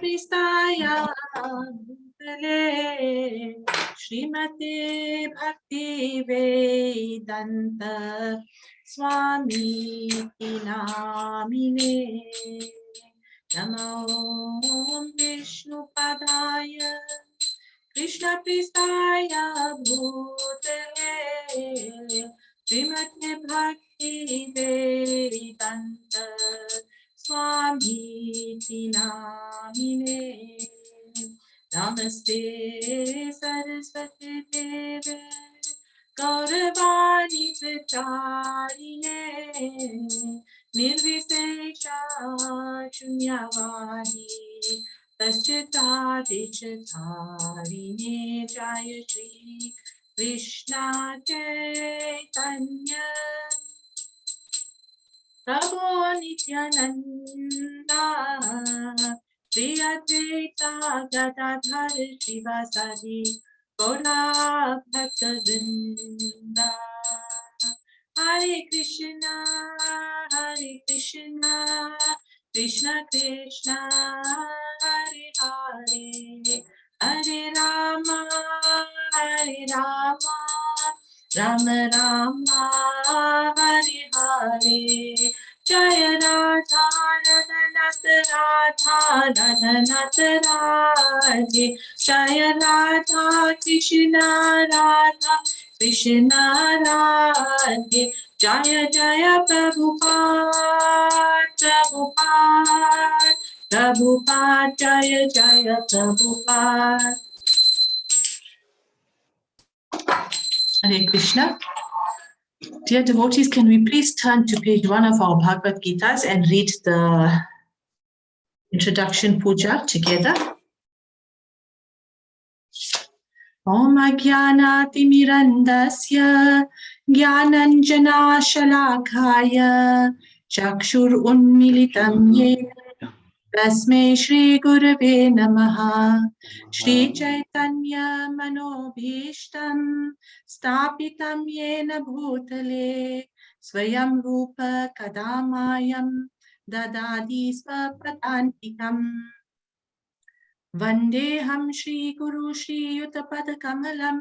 Pristaya Bhutale Srimate Bhakti Vedanta Swami Namine Namo Vishnu Padaya Krishna Pristaya Bhutale Srimate Bhakti Vedanta Swami Namine Namaste Saraswati Deve Gauravani Pracharine Nirvisesha Shunyavadi Paschatati Chatarine Jaya Shri Krishna Chaitanya Prabhu Nityananda Shri Advaita Gadadhar Shivasadi Gaura Bhakta Vrinda Hare Krishna Krishna Krishna Hare Hare Hare Rama Rama Rama Hare Hare Jaya Radha Radhanath Radhe Jaya Radha Krishna Radhe Jaya Jaya Prabhupada Jaya Jaya Prabhupada. Hare Krishna. Dear devotees, can we please turn to page 1 of our Bhagavad Gitas and read the introduction puja together? Om Ajnanati Mirandasya Jnananjana Shalakaya Chakshur Unmilitam Yena Tasmai Shri Gurave Namaha Shri Chaitanya Manobhishtam Stapitam Yena Bhutale Swayam Rupa Kadamayam Dadadi Swapadantikam Vandeham Shri Guru Shri Yutapada Kamalam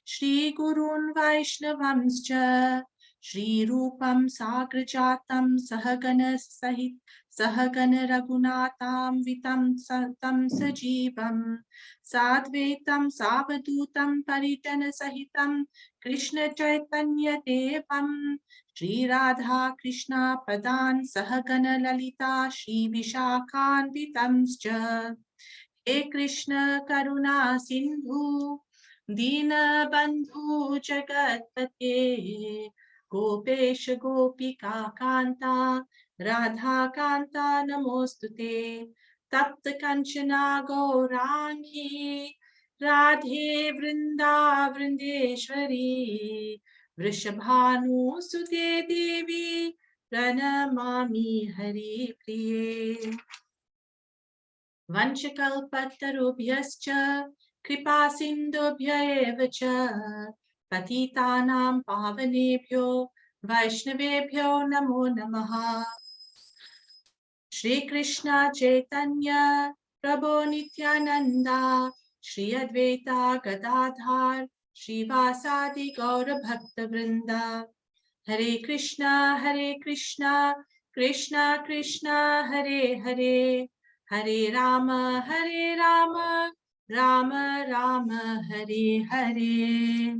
Shri Gurun Vaishnavamscha Shri Rupam Sagrajatam Sahagana Sahit Sahagana Ragunatam Vitam Satam Sajivam Sadvetam Savadutam Paritana Sahitam Krishna Chaitanya Devam Shri Radha Krishna Padan Sahagana Lalita Shri Vishakhan Vitamscha He Krishna Karuna Sindhu Dina Bandhu Jagatpate Gopesha Gopika Kanta Radha Kanta Namostute Tapta Kanchana Gaurangi Radhe Vrinda Vrindeshwari Vrishabhanu Sute Devi Pranamami Hari Priye Vanchakalpatarubhyascha Kripa Sindhubhya eva cha Patitanam Pavanebhyo Vaishnavebhyo Namo Namaha Shri Krishna Chaitanya Prabhu Nityananda Shri Advaita Gadadhar Shri Vasadi Gaura Bhakta Vrinda Hare Krishna Krishna Krishna Hare Hare Hare Rama Rama Rama Hare Hare.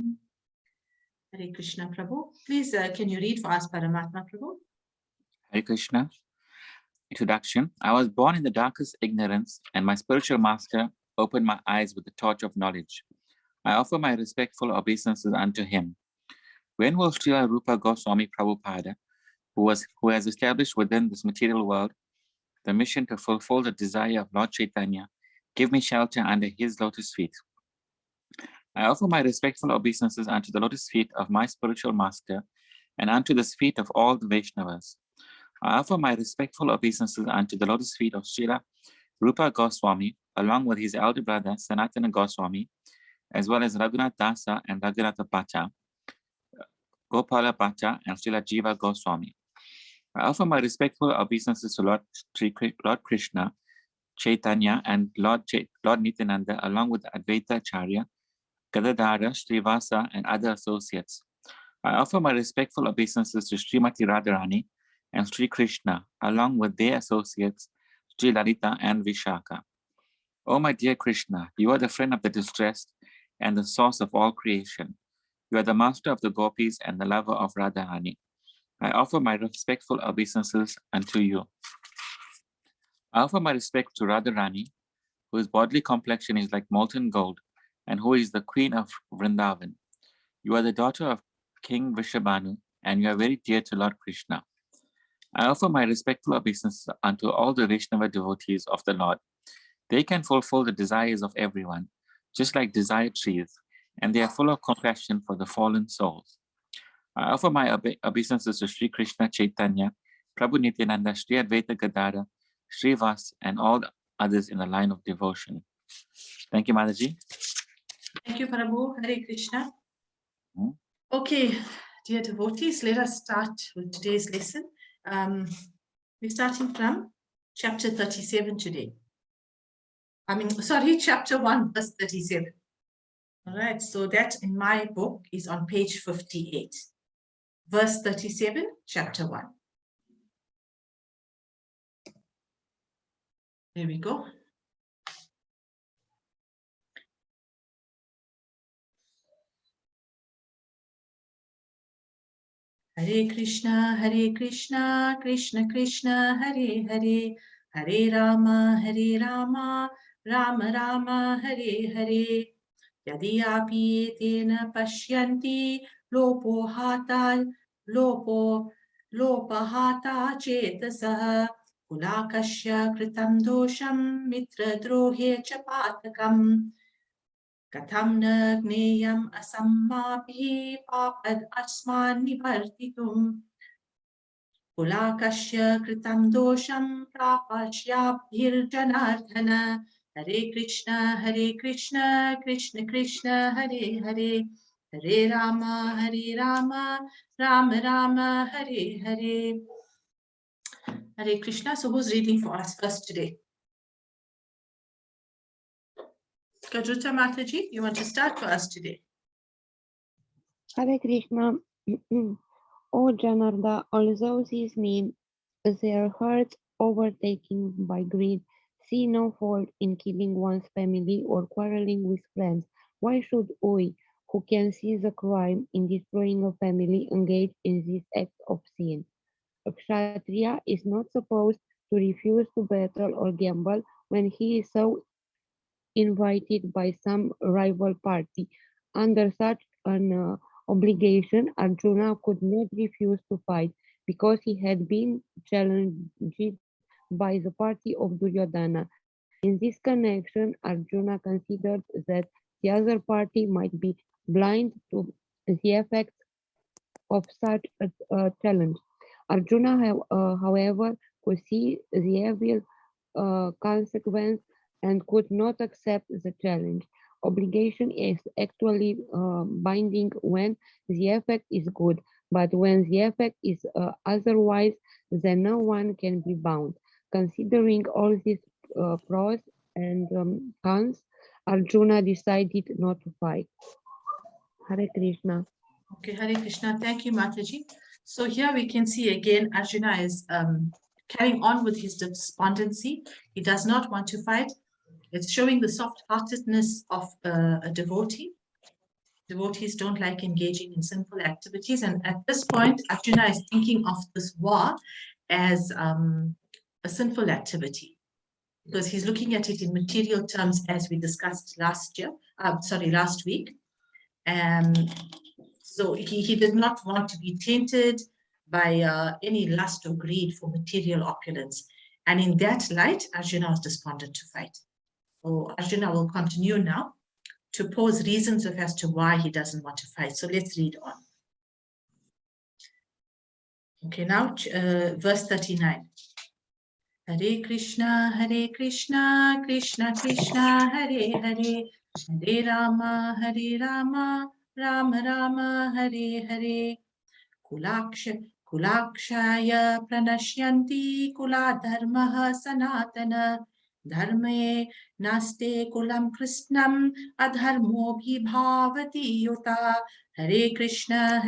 Hare Krishna Prabhu. Please, can you read for us, Paramatma Prabhu? Hare Krishna. Introduction. I was born in the darkest ignorance, and my spiritual master opened my eyes with the torch of knowledge. I offer my respectful obeisances unto him. When will Srila Rupa Goswami Prabhupada, who has established within this material world the mission to fulfill the desire of Lord Chaitanya, give me shelter under his lotus feet? I offer my respectful obeisances unto the lotus feet of my spiritual master and unto the feet of all the Vaishnavas. I offer my respectful obeisances unto the lotus feet of Srila Rupa Goswami, along with his elder brother Sanatana Goswami, as well as Raghunath Dasa and Raghunath Bhatta, Gopala Bhatta, and Srila Jiva Goswami. I offer my respectful obeisances to Lord Krishna, Chaitanya, and Lord Nityananda, along with Advaita Acharya, Gadadhara, Srivasa, and other associates. I offer my respectful obeisances to Srimati Radharani and Sri Krishna, along with their associates, Sri Lalita and Vishaka. O my dear Krishna, you are the friend of the distressed and the source of all creation. You are the master of the gopis and the lover of Radharani. I offer my respectful obeisances unto you. I offer my respect to Radharani, whose bodily complexion is like molten gold, and who is the queen of Vrindavan. You are the daughter of King Vrishabhanu, and you are very dear to Lord Krishna. I offer my respectful obeisances unto all the Vaishnava devotees of the Lord. They can fulfill the desires of everyone, just like desired trees, and they are full of compassion for the fallen souls. I offer my obeisances to Sri Krishna Chaitanya, Prabhu Nityananda, Sri Advaita Gadadhara, Sri Vas, and all the others in the line of devotion. Thank you, Mataji. Thank you, Prabhu. Hare Krishna. Okay, dear devotees, let us start with today's lesson. We're starting from chapter 37 today. Chapter 1, verse 37. All right, so that in my book is on page 58. Verse 37, chapter 1. There we go. Hare Krishna, Krishna Krishna, Hare Hare, Hare Rama, Rama Rama, Hare Hare. Yadi api tena pashyanti lopahata chetasaha kulakashya kritam dosham mitra drohe cha patakam. Katham na gneyam asammapi papad asman nivartitum. Kulakashya kritam dosham prapashyabhir janardhana. Hare Krishna, Krishna Krishna, Hare Hare. Hare Rama, Rama Rama, Hare Hare. Hare Krishna. So who's reading for us first today? Kajuta Mataji, you want to start for us today? Hare Krishna. O Janarda, although these men, their hearts overtaken by greed, see no fault in killing one's family or quarreling with friends. Why should we, who can see the crime in destroying a family, engage in this act of sin? A Kshatriya is not supposed to refuse to battle or gamble when he is so invited by some rival party. Under such an obligation, Arjuna could not refuse to fight because he had been challenged by the party of Duryodhana. In this connection, Arjuna considered that the other party might be blind to the effects of such a challenge. Arjuna, however, could see the evil consequence and could not accept the challenge. Obligation is actually binding when the effect is good, but when the effect is otherwise, then no one can be bound. Considering all these pros and cons, Arjuna decided not to fight. Hare Krishna. Okay, Hare Krishna. Thank you, Mataji. So here we can see again, Arjuna is carrying on with his despondency. He does not want to fight. It's showing the soft-heartedness of a devotee. Devotees don't like engaging in sinful activities. And at this point, Arjuna is thinking of this war as a sinful activity, because he's looking at it in material terms, as we discussed last week. So he did not want to be tainted by any lust or greed for material opulence. And in that light, Arjuna was despondent to fight. So Arjuna will continue now to pose reasons as to why he doesn't want to fight. So let's read on. Okay, now verse 39. Hare Krishna, Krishna Krishna, Hare Hare, Hare Rama, Rama Rama, Hare Hare. Kulakshaya pranashyanti kuladharmaha sanatana Dharme naste kulam krishnam adharmo bhivavati yuta. Hare Krishna,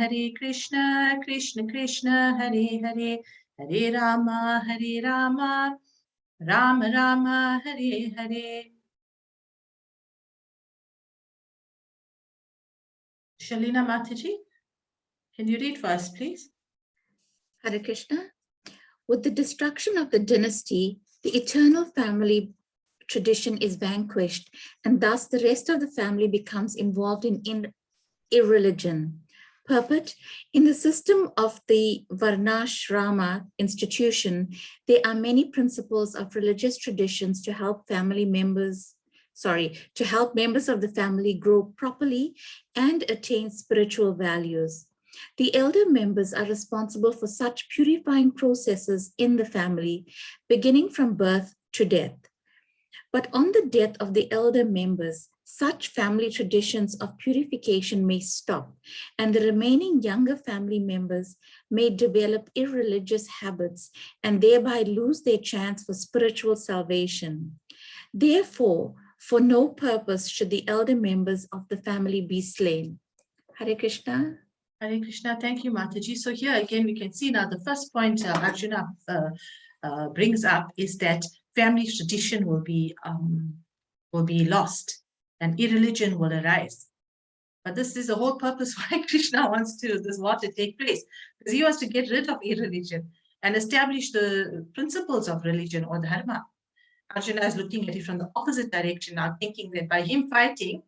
Krishna Krishna, Hare Hare, Hare Rama, Rama Rama, Hare Hare. Shalina Mataji, can you read for us, please? Hare Krishna. With the destruction of the dynasty, the eternal family tradition is vanquished, and thus the rest of the family becomes involved in irreligion. Purport: in the members of the Varnashrama institution, there are many principles of religious traditions to help members of the family grow properly and attain spiritual values. The elder members are responsible for such purifying processes in the family, beginning from birth to death. But on the death of the elder members, such family traditions of purification may stop, and the remaining younger family members may develop irreligious habits and thereby lose their chance for spiritual salvation. Therefore, for no purpose should the elder members of the family be slain. Hare Krishna. Hare Krishna, thank you, Mataji. So here again, we can see now the first point Arjuna brings up is that family tradition will be lost and irreligion will arise. But this is the whole purpose why Krishna wants this war to take place, because he wants to get rid of irreligion and establish the principles of religion or dharma. Arjuna is looking at it from the opposite direction now, thinking that by him fighting,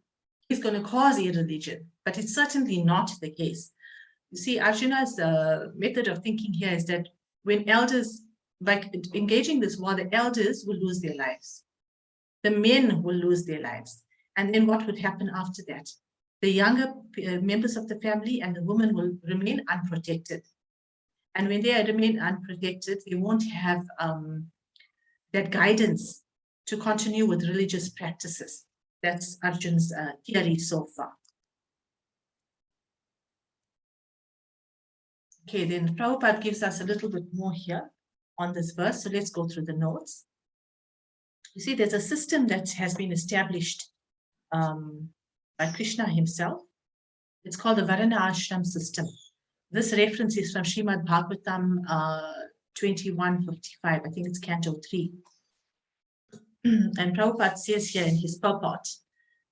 he's going to cause irreligion, but it's certainly not the case. You see, Arjuna's method of thinking here is that when elders, by engaging this war, the elders will lose their lives. The men will lose their lives. And then what would happen after that? The younger members of the family and the women will remain unprotected. And when they remain unprotected, they won't have that guidance to continue with religious practices. That's Arjun's theory so far. Okay, then Prabhupada gives us a little bit more here on this verse. So let's go through the notes. You see, there's a system that has been established by Krishna himself. It's called the Varna Ashram system. This reference is from Srimad Bhagavatam 21:55. I think it's Canto 3. And Prabhupada says here in his purport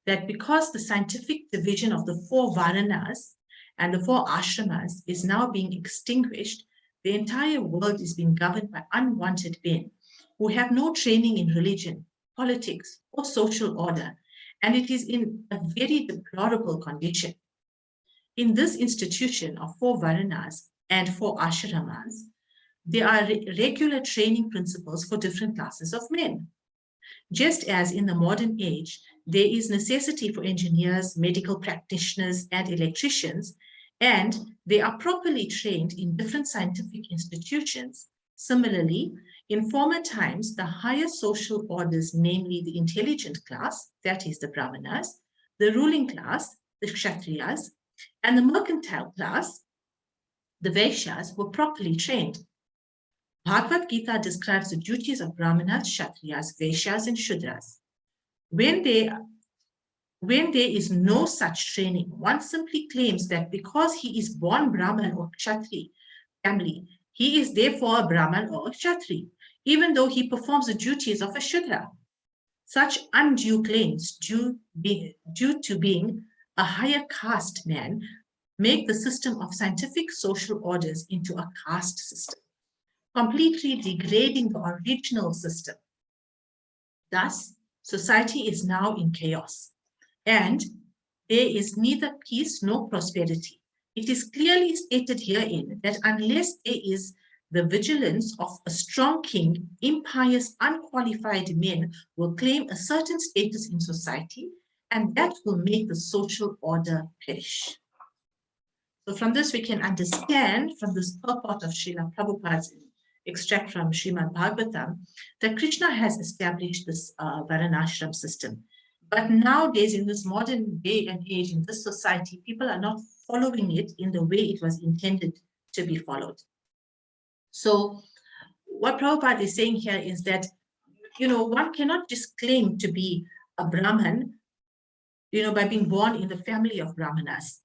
that because the scientific division of the 4 Varnas and the 4 ashramas is now being extinguished, the entire world is being governed by unwanted men who have no training in religion, politics, or social order, and it is in a very deplorable condition. In this institution of 4 Varnas and 4 ashramas, there are regular training principles for different classes of men. Just as in the modern age, there is necessity for engineers, medical practitioners, and electricians, and they are properly trained in different scientific institutions. Similarly, in former times, the higher social orders, namely the intelligent class, that is the Brahmanas, the ruling class, the Kshatriyas, and the mercantile class, the Vaishyas, were properly trained. Bhagavad Gita describes the duties of Brahmanas, Kshatriyas, Vaishyas, and Shudras. When there is no such training, one simply claims that because he is born Brahman or Kshatri family, he is therefore a Brahman or a Kshatri, even though he performs the duties of a Shudra. Such undue claims, due to being a higher caste man, make the system of scientific social orders into a caste system, completely degrading the original system. Thus, society is now in chaos, and there is neither peace nor prosperity. It is clearly stated herein that unless there is the vigilance of a strong king, impious, unqualified men will claim a certain status in society, and that will make the social order perish. So from this, we can understand from this purport of Srila Prabhupada's extract from Srimad Bhagavatam that Krishna has established this Varnashram system. But nowadays, in this modern day and age, in this society, people are not following it in the way it was intended to be followed. So what Prabhupada is saying here is that one cannot just claim to be a Brahman, by being born in the family of Brahmanas.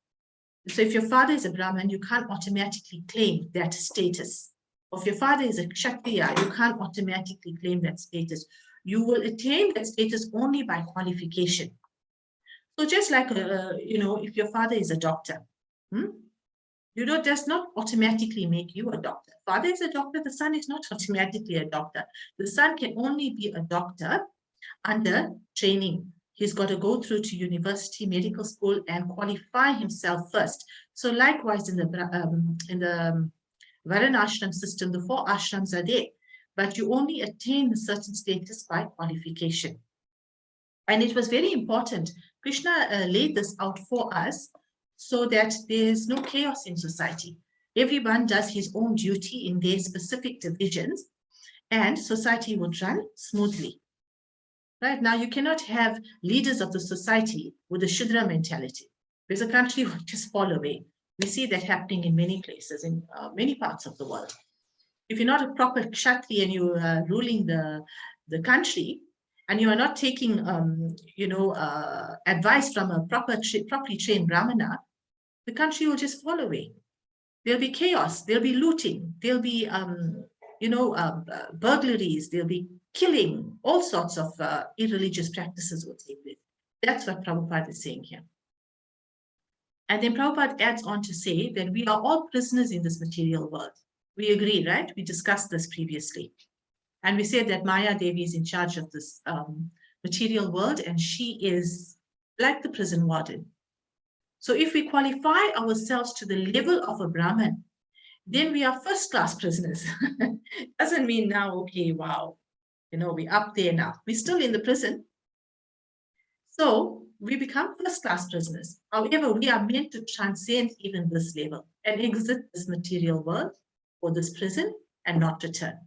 So if your father is a Brahman, you can't automatically claim that status. Or if your father is a Kshatriya, you can't automatically claim that status. You will attain that status only by qualification. So just like, if your father is a doctor, does not automatically make you a doctor. Father is a doctor, the son is not automatically a doctor. The son can only be a doctor under training. He's got to go through to university, medical school, and qualify himself first. So likewise, in the Varnashram system, the 4 ashrams are there, but you only attain a certain status by qualification. And it was very important. Krishna laid this out for us so that there's no chaos in society. Everyone does his own duty in their specific divisions, and society would run smoothly. Right now, you cannot have leaders of the society with a Shudra mentality, because the country will just fall away. We see that happening in many places, in many parts of the world. If you're not a proper Kshatriya and you are ruling the country, and you are not taking, advice from a properly trained Brahmana, the country will just fall away. There'll be chaos, there'll be looting, there'll be, burglaries, there'll be killing, all sorts of irreligious practices will take place. That's what Prabhupada is saying here. And then Prabhupada adds on to say that we are all prisoners in this material world. We agree, right? We discussed this previously. And we said that Maya Devi is in charge of this material world, and she is like the prison warden. So if we qualify ourselves to the level of a Brahman, then we are first-class prisoners. Doesn't mean now, okay, wow, we're up there now. We're still in the prison. So we become first-class prisoners. However, we are meant to transcend even this level and exit this material world or this prison and not return.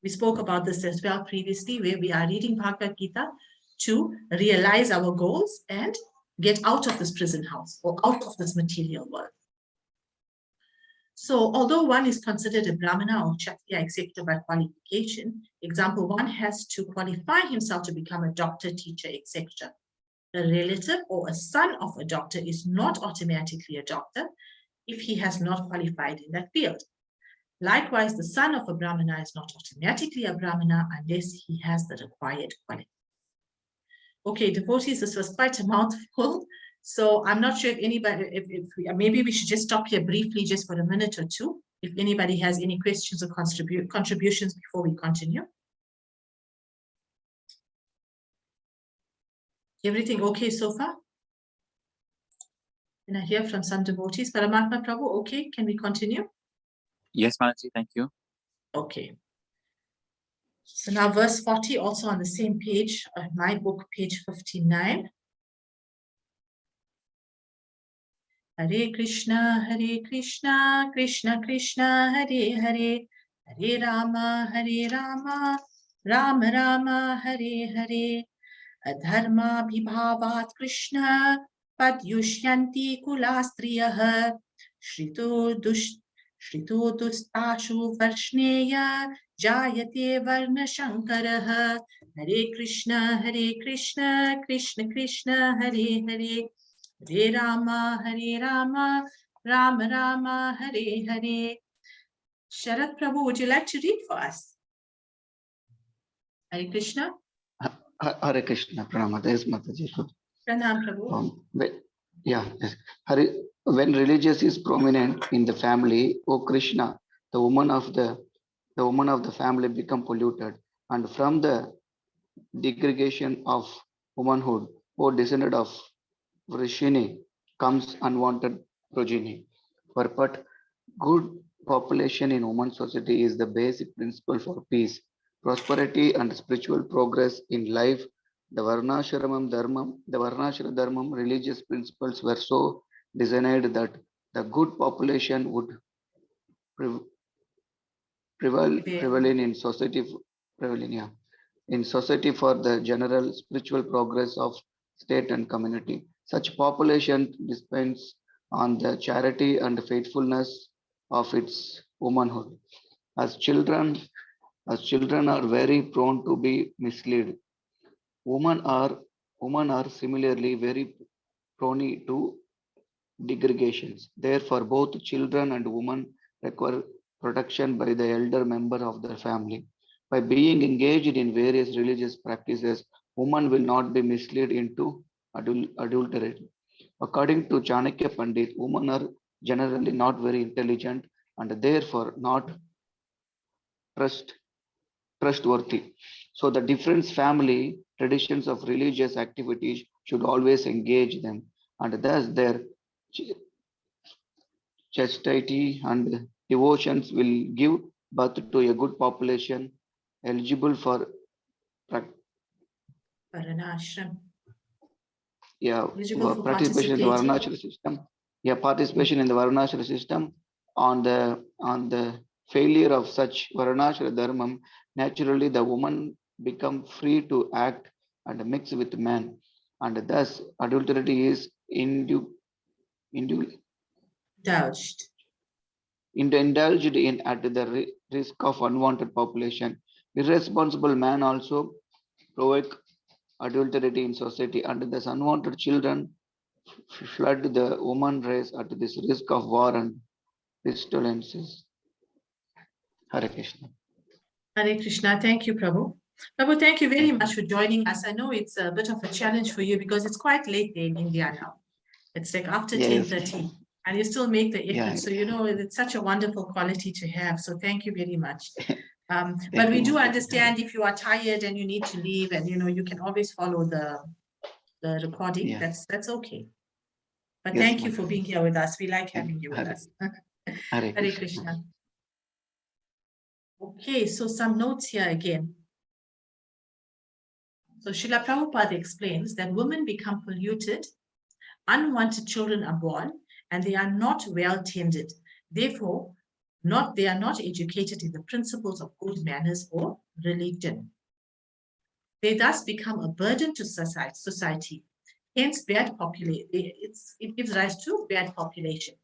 We spoke about this as well previously, where we are reading Bhagavad Gita to realize our goals and get out of this prison house or out of this material world. So although one is considered a Brahmana or Kshatriya, etc. by qualification, example, one has to qualify himself to become a doctor, teacher, etc. A relative or a son of a doctor is not automatically a doctor if he has not qualified in that field. Likewise, the son of a Brahmana is not automatically a Brahmana unless he has the required qualification. Okay, devotees, this was quite a mouthful. So I'm not sure if anybody, maybe we should just stop here briefly just for a minute or two, if anybody has any questions or contributions before we continue. Everything okay so far? And I hear from some devotees. Paramatma Prabhu, okay, can we continue? Yes, Mataji, thank you. Okay. So now verse 40, also on the same page, my book, page 59. Hare Krishna, Krishna Krishna, Hare Hare, Hare Rama, Rama Rama, Hare Hare. Adharma bhibhavat Krishna, padyushyanti kulastriyah, shrito dustashu varshneya, jayate varna shankarah. Hare Krishna, Krishna Krishna, Hare Hare. Hare Rama, Rama Rama, Hare Hare. Sharat Prabhu, would you like to read for us? Hare Krishna. Hare Krishna, Pranam. Yes, Mataji. Pranam Prabhu. Yes. When religious is prominent in the family, O Krishna, the woman of the family become polluted, and from the degradation of womanhood, O descendant of Vrishini, comes unwanted progeny. But good population in human society is the basic principle for peace, prosperity, and spiritual progress in life. The Varnashram Dharmam religious principles were so designed that the good population would prevail in society for the general spiritual progress of state and community. Such population depends on the charity and faithfulness of its womanhood. As children as children are very prone to be misled. Women are similarly very prone to degregations. Therefore, both children and women require protection by the elder member of the family. By being engaged in various religious practices, women will not be misled into adultery. According to Chanakya Pandit, women are generally not very intelligent and therefore not trustworthy. So the different family traditions of religious activities should always engage them, and thus their chastity and devotions will give birth to a good population eligible for Varanashram. yeah, Eligible for participation in the participating. Varanashram system. Yeah, participation in the Varanashram system. On the failure of such Varanashram dharmam, naturally the woman become free to act and mix with men, and thus adultery is indulged in at the risk of unwanted population. Irresponsible man also provoke adultery in society, and thus unwanted children flood the woman race at this risk of war and pestilences. Hare Krishna. Hare Krishna. Thank you, Prabhu. Prabhu, thank you very much for joining us. I know it's a bit of a challenge for you because it's quite late there in India now. It's like after Yes. 10:30 and you still make the effort. Yeah. So, it's such a wonderful quality to have. So thank you very much. But Thank we you, do Mataji. understand if you are tired and you need to leave and, you can always follow the recording. Yeah. That's okay. But Yes, thank you for Mataji. being here with us. We like Thank having you with Hare- us. Hare Hare Krishna. Krishna. Okay, so some notes here again. So Srila Prabhupada explains that women become polluted, unwanted children are born, and they are not well tended. Therefore, they are not educated in the principles of good manners or religion. They thus become a burden to society. Hence, it gives rise to bad population.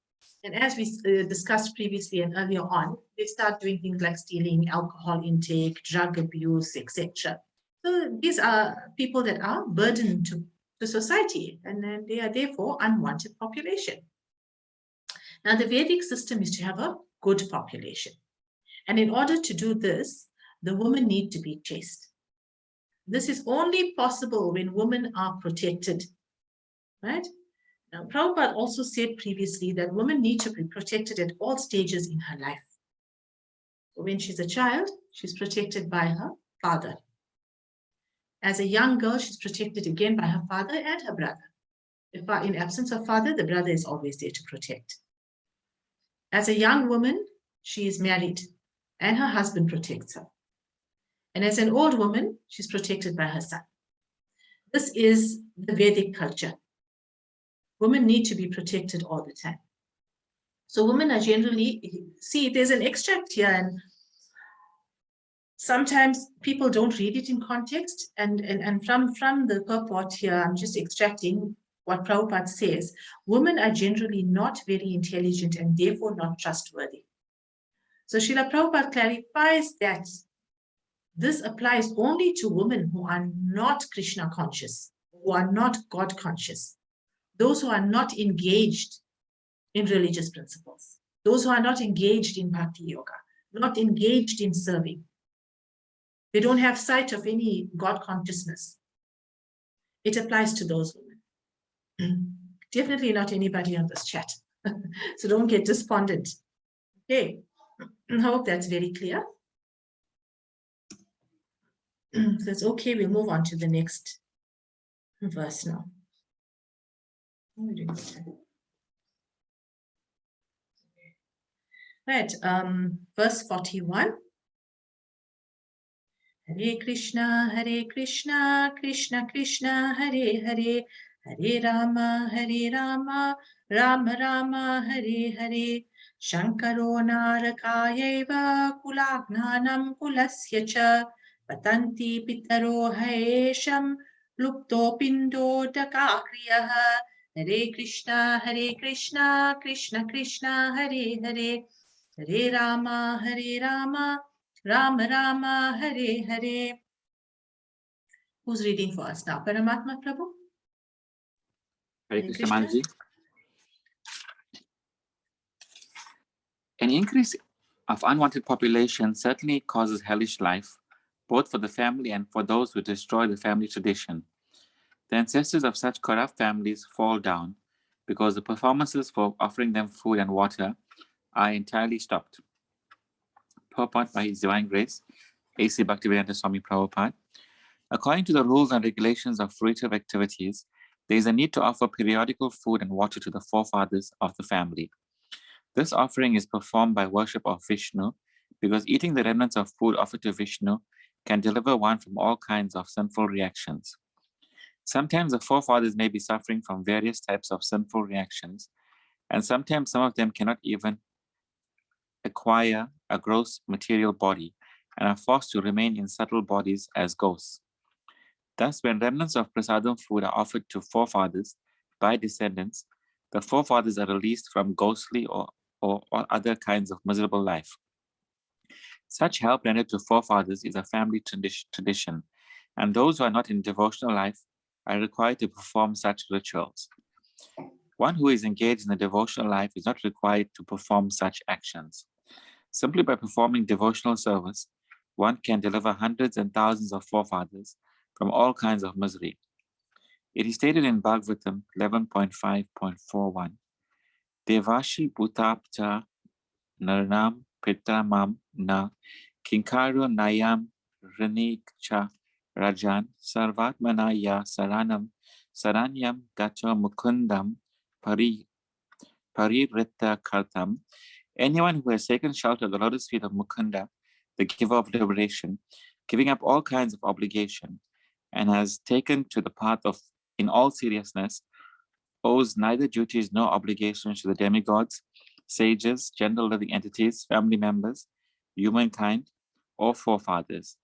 And as we discussed previously and earlier on, they start doing things like stealing, alcohol intake, drug abuse, etc. So these are people that are burden to society, and then they are therefore unwanted population. Now, the Vedic system is to have a good population. And in order to do this, the women need to be chaste. This is only possible when women are protected, right? Now, Prabhupada also said previously that women need to be protected at all stages in her life. So when she's a child, she's protected by her father. As a young girl, she's protected again by her father and her brother. If in absence of father, the brother is always there to protect. As a young woman, she is married and her husband protects her. And as an old woman, she's protected by her son. This is the Vedic culture. Women need to be protected all the time. So women are generally, see, there's an extract here, and sometimes people don't read it in context. And from the purport here, I'm just extracting what Prabhupada says. Women are generally not very intelligent and therefore not trustworthy. So Srila Prabhupada clarifies that this applies only to women who are not Krishna conscious, who are not God conscious, those who are not engaged in religious principles, those who are not engaged in bhakti yoga, not engaged in serving. They don't have sight of any God consciousness. It applies to those women. Definitely not anybody on this chat. So don't get despondent. Okay, I hope that's very clear. That's okay, we'll move on to the next verse now. Right, verse 41. Hare Krishna, Krishna Krishna, Hare Hare, Hare Rama, Rama Rama, Hare Hare. Shankaro Narakayeva Kulagnanam Kulasya Cha Patanti Pitaro Haesham Lupto Pindo Dakakriyah. Hare Krishna, Krishna Krishna, Hare Hare, Hare Rama, Rama Rama, Hare Hare. Who's reading for us now? Paramatma Prabhu? Hare Hare Krishna, Krishna. Mataji. An increase of unwanted population certainly causes hellish life, both for the family and for those who destroy the family tradition. The ancestors of such corrupt families fall down because the performances for offering them food and water are entirely stopped. Purport by His Divine Grace, A.C. Bhaktivedanta Swami Prabhupada. According to the rules and regulations of fruitive activities, there is a need to offer periodical food and water to the forefathers of the family. This offering is performed by worship of Vishnu because eating the remnants of food offered to Vishnu can deliver one from all kinds of sinful reactions. Sometimes the forefathers may be suffering from various types of sinful reactions, and sometimes some of them cannot even acquire a gross material body and are forced to remain in subtle bodies as ghosts. Thus, when remnants of prasadam food are offered to forefathers by descendants, the forefathers are released from ghostly or other kinds of miserable life. Such help rendered to forefathers is a family tradition, and those who are not in devotional life are required to perform such rituals. One who is engaged in the devotional life is not required to perform such actions. Simply by performing devotional service, one can deliver hundreds and thousands of forefathers from all kinds of misery. It is stated in Bhagavatam 11.5.41, Devashi Bhutapcha Narnam Pitramam Na Kinkaro Nayam Rinikcha Rajan Sarvatmana Ya Saranam Saranyam Gacho Mukundam Paririta Kartam. Anyone who has taken shelter of the lotus feet of Mukunda, the giver of liberation, giving up all kinds of obligation, and has taken to the path of in all seriousness, owes neither duties nor obligations to the demigods, sages, general living entities, family members, humankind, or forefathers.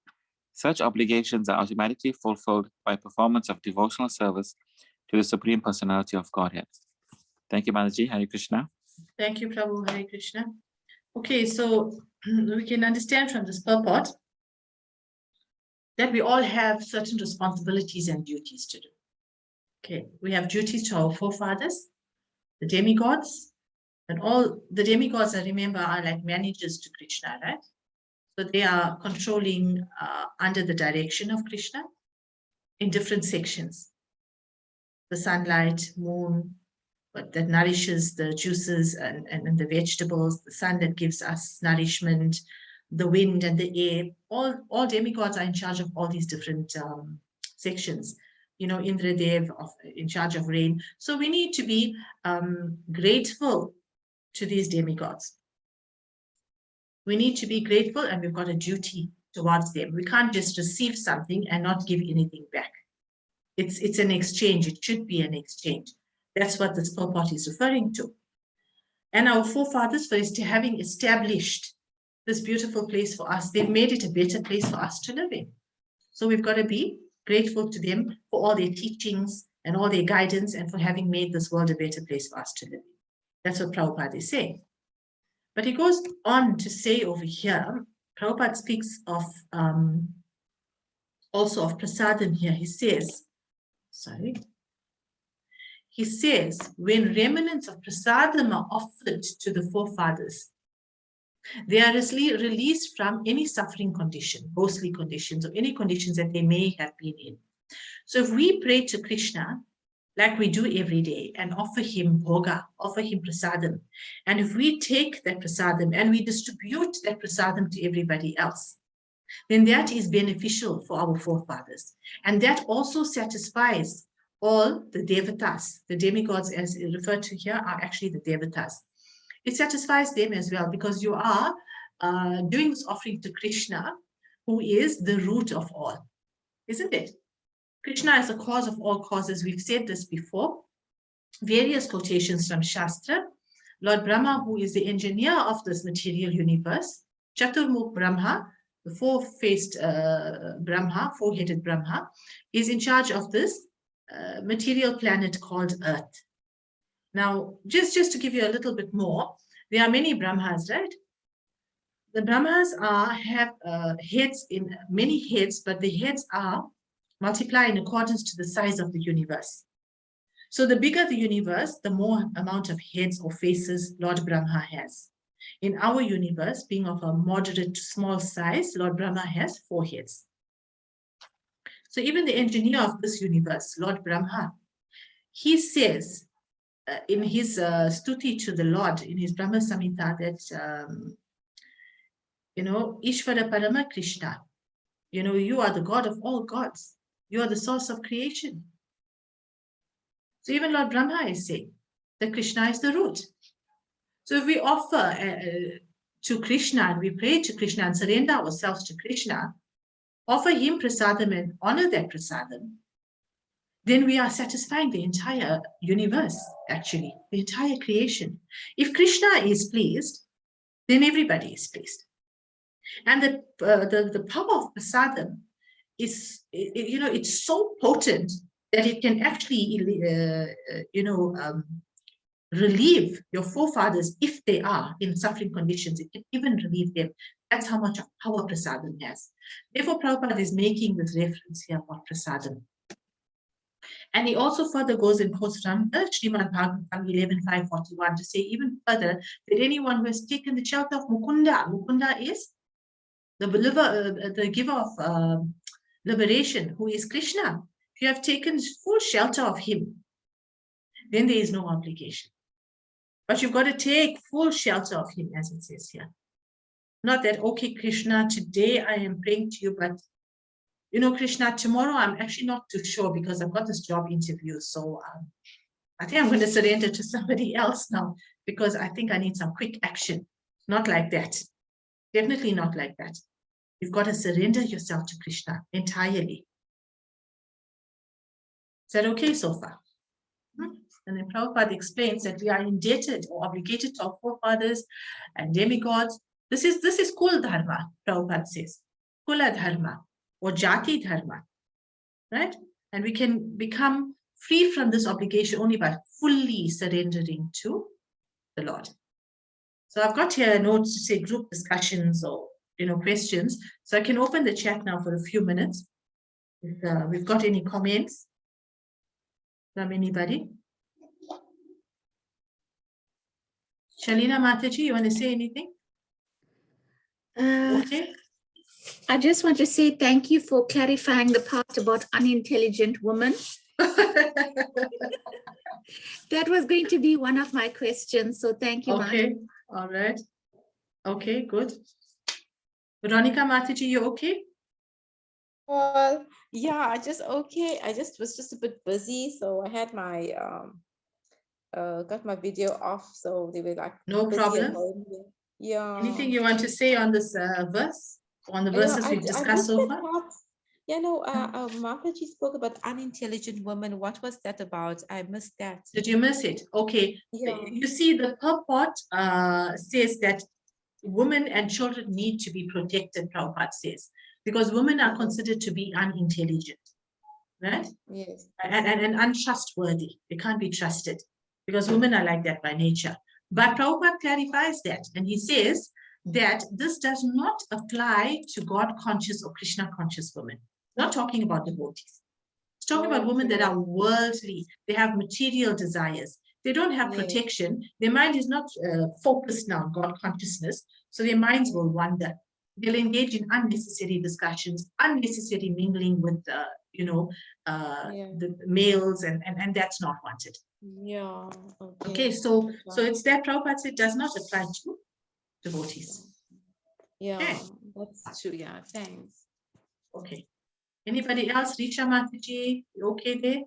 Such obligations are automatically fulfilled by performance of devotional service to the Supreme Personality of Godhead. Thank you, Mataji. Hare Krishna. Thank you, Prabhu. Hare Krishna. Okay, so we can understand from this purport that we all have certain responsibilities and duties to do. Okay, we have duties to our forefathers, the demigods, and all the demigods, I remember, are like managers to Krishna, right? So they are controlling under the direction of Krishna in different sections. The sunlight, moon, but that nourishes the juices and the vegetables, the sun that gives us nourishment, the wind and the air, all demigods are in charge of all these different sections. You know, Indra Dev in charge of rain. So we need to be grateful to these demigods. We need to be grateful, and we've got a duty towards them. We can't just receive something and not give anything back. It's an exchange. It should be an exchange. That's what this purport is referring to. And our forefathers, for having established this beautiful place for us, they've made it a better place for us to live in. So we've got to be grateful to them for all their teachings and all their guidance and for having made this world a better place for us to live in. That's what Prabhupada is saying. But he goes on to say over here, Prabhupada speaks of also of prasadam here. He says, when remnants of prasadam are offered to the forefathers, they are released from any suffering condition, ghostly conditions, or any conditions that they may have been in. So if we pray to Krishna, like we do every day, and offer him bhoga, offer him prasadam, and if we take that prasadam and we distribute that prasadam to everybody else, then that is beneficial for our forefathers. And that also satisfies all the devatas. The demigods, as referred to here, are actually the devatas. It satisfies them as well, because you are doing this offering to Krishna, who is the root of all, isn't it? Krishna is the cause of all causes. We've said this before. Various quotations from Shastra. Lord Brahma, who is the engineer of this material universe, Chaturmukh Brahma, the four-faced Brahma, four-headed Brahma, is in charge of this material planet called Earth. Now, just to give you a little bit more, there are many Brahmas, right? the Brahmas have heads, in many heads, but the heads are multiplied in accordance to the size of the universe. So the bigger the universe, the more amount of heads or faces Lord Brahma has. In our universe, being of a moderate to small size, Lord Brahma has 4 heads. So even the engineer of this universe, Lord Brahma, he says in his stuti to the Lord, in his Brahma Samhita, that, Ishvara Parama Krishna, you are the God of all gods. You are the source of creation. So even Lord Brahma is saying that Krishna is the root. So if we offer to Krishna, and we pray to Krishna and surrender ourselves to Krishna, offer him prasadam and honor that prasadam, then we are satisfying the entire universe, actually, the entire creation. If Krishna is pleased, then everybody is pleased. And the power of prasadam is, it's so potent that it can actually, relieve your forefathers if they are in suffering conditions. It can even relieve them. That's how much power prasadam has. Therefore, Prabhupada is making this reference here about prasadam. And he also further goes and quotes from the Srimad Bhagavatam 11.541 to say even further that anyone who has taken the shelter of Mukunda is the giver of liberation, who is Krishna. If you have taken full shelter of him, then there is no obligation. But you've got to take full shelter of him, as it says here. Not that, okay, Krishna, today I am praying to you, but Krishna, tomorrow I'm actually not too sure because I've got this job interview. So I think I'm going to surrender to somebody else now because I think I need some quick action. Not like that. Definitely not like that. You've got to surrender yourself to Krishna entirely. Is that okay so far? And then Prabhupada explains that we are indebted or obligated to our forefathers and demigods. This is Kul Dharma, Prabhupada says. Kula Dharma or Jati Dharma, right? And we can become free from this obligation only by fully surrendering to the Lord. So I've got here notes to say group discussions or questions. So I can open the chat now for a few minutes. If we've got any comments from anybody. Shalina Mataji, you want to say anything? Okay. I just want to say thank you for clarifying the part about unintelligent women. That was going to be one of my questions. So thank you. Okay. All right. Okay, good. Veronica Mataji, you okay? Well, yeah, okay. I was just a bit busy, so I had my got my video off, so they were like No busy problem. at home. Yeah. Anything you want to say on this verse? On the verses we've discussed so far? Mataji spoke about unintelligent women. What was that about? I missed that. Did you miss it? Okay. Yeah. You see, the purport says that women and children need to be protected, Prabhupada says, because women are considered to be unintelligent, right? Yes. And untrustworthy. They can't be trusted because women are like that by nature. But Prabhupada clarifies that, and he says that this does not apply to God-conscious or Krishna-conscious women. Not talking about devotees. It's talking about women that are worldly. They have material desires. They don't have protection. Their mind is not focused now on God consciousness. So their minds will wander. They'll engage in unnecessary discussions, unnecessary mingling with, the males, and that's not wanted. Yeah. Okay, so it's that Prabhupada said does not apply to devotees. Yeah, okay. That's true. Yeah, thanks. Okay. Anybody else? Richa Mataji, you okay there?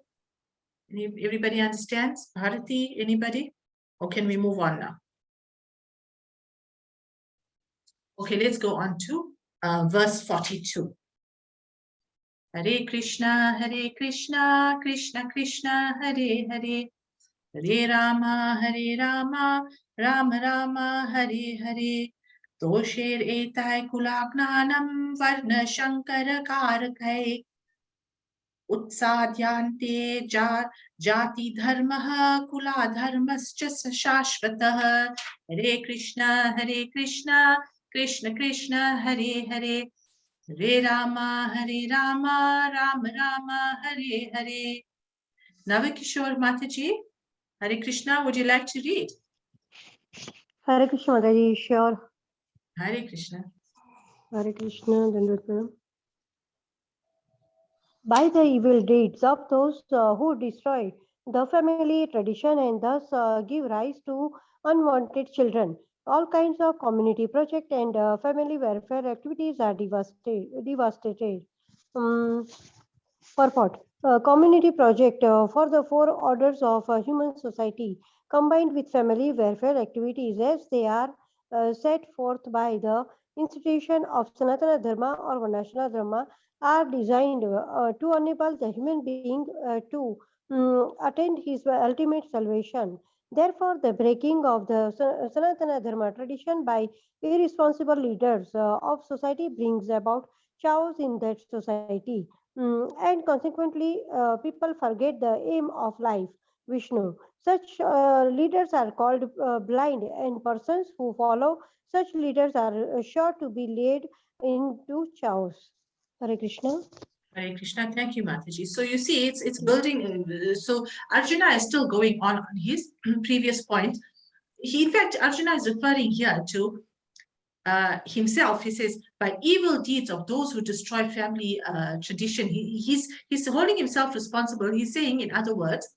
Everybody understands? Bharati, anybody? Or can we move on now? Okay, let's go on to verse 42. Hare Krishna, Krishna Krishna, Hare Hare, Hare Rama, Rama Rama, Hare Hare. Dosher etai kulagnanam varna shankara karakai. Utsadhyante jati dharmaha kula dharmascha shashvatah. Hare Krishna, Krishna Krishna Hare Hare, Hare Rama Rama Rama Hare Hare. Navakishore Mataji, Hare Krishna, would you like to read? Hare Krishna, Mataji, sure. Hare Krishna. Hare Krishna, Dandavat Pranam. By the evil deeds of those who destroy the family tradition and thus give rise to unwanted children, all kinds of community project and family welfare activities are devastated. Um, Purport. Community project for the four orders of human society combined with family welfare activities as they are set forth by the institution of Sanatana Dharma or Varnashana Dharma are designed to enable the human being to attain his ultimate salvation. Therefore, the breaking of the Sanatana Dharma tradition by irresponsible leaders of society brings about chaos in that society. And consequently, people forget the aim of life, Vishnu. Such leaders are called blind, and persons who follow such leaders are sure to be led into chaos. Hare Krishna. Hare Krishna, thank you, Mataji. So you see, it's building. So Arjuna is still going on his previous point. In fact, Arjuna is referring here to himself. He says, by evil deeds of those who destroy family tradition, he's holding himself responsible. He's saying, in other words,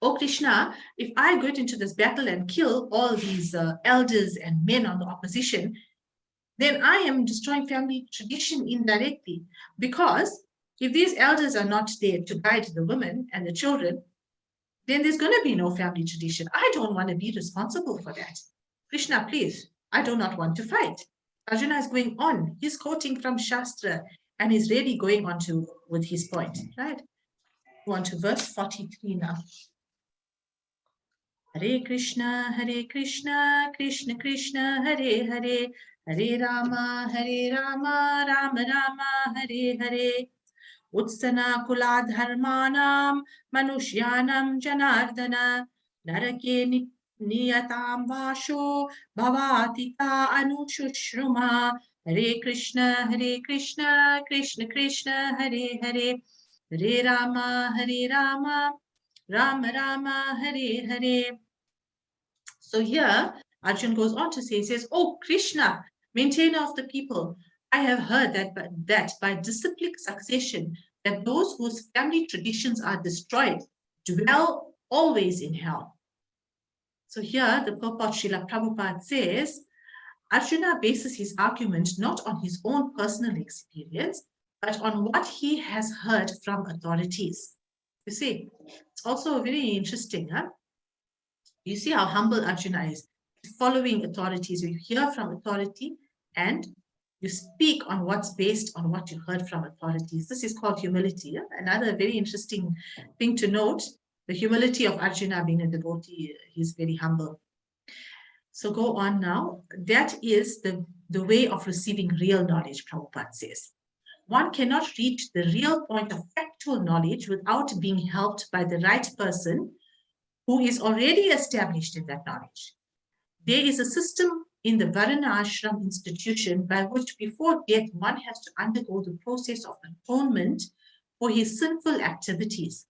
oh Krishna, if I get into this battle and kill all these elders and men on the opposition, then I am destroying family tradition indirectly. Because if these elders are not there to guide the women and the children, then there's going to be no family tradition. I don't want to be responsible for that. Krishna, please, I do not want to fight. Arjuna is going on. He's quoting from Shastra and he's really going on to with his point, right? Go on to verse 43 now. Hare Krishna, Krishna Krishna, Hare Hare, Hare Rama, Rama Rama, Hare Hare. Utsana kula dharmanam manushyanam janardana narake niyatam vasho bhavatika anushruma. Hare Krishna, Krishna Krishna, Hare Hare, Hare Rama, Rama Rama, Hare Hare. So here, Arjun goes on to say, he says, oh Krishna, maintainer of the people, I have heard that by disciplic succession, that those whose family traditions are destroyed dwell always in hell. So here, the purport Srila Prabhupada says, Arjuna bases his argument not on his own personal experience, but on what he has heard from authorities. You see, it's also very interesting, huh? You see how humble Arjuna is, following authorities. You hear from authority and you speak on what's based on what you heard from authorities. This is called humility. Yeah? Another very interesting thing to note, the humility of Arjuna being a devotee. He's very humble. So go on now. That is the way of receiving real knowledge, Prabhupada says. One cannot reach the real point of factual knowledge without being helped by the right person who is already established in that knowledge. There is a system in the Varna Ashram institution by which before death one has to undergo the process of atonement for his sinful activities.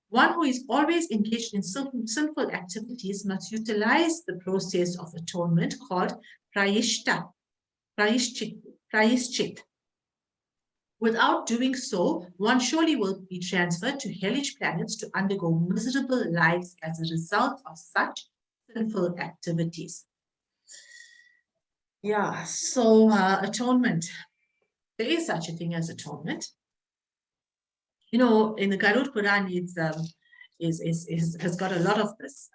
One who is always engaged in sinful activities must utilize the process of atonement called prayishchit. Without doing so, one surely will be transferred to hellish planets to undergo miserable lives as a result of such sinful activities. Yeah, so atonement. There is such a thing as atonement. You know, in the Garud Puran, it's has got a lot of this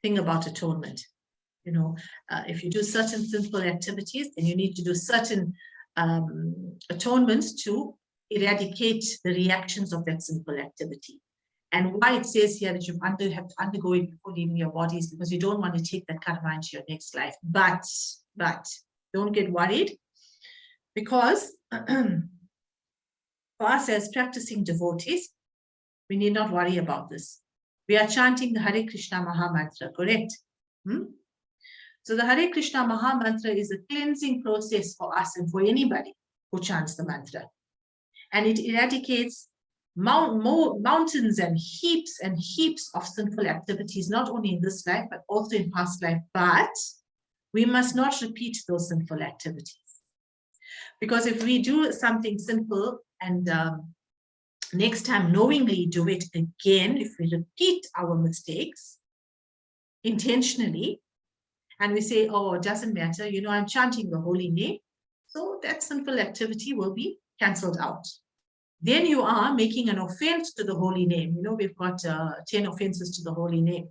thing about atonement. You know, if you do certain sinful activities, then you need to do certain atonements to eradicate the reactions of that sinful activity. And why it says here that you have to undergo it before leaving your bodies, because you don't want to take that karma into your next life. But don't get worried, because for us as practicing devotees, we need not worry about this. We are chanting the Hare Krishna Maha Mantra, correct? So the Hare Krishna Maha Mantra is a cleansing process for us and for anybody who chants the mantra. And it eradicates mountains and heaps of sinful activities, not only in this life, but also in past life. But we must not repeat those sinful activities. Because if we do something simple and next time knowingly do it again, if we repeat our mistakes intentionally, and we say, oh, it doesn't matter, you know, I'm chanting the holy name, so that sinful activity will be cancelled out. Then you are making an offense to the holy name. You know, we've got 10 offenses to the holy name.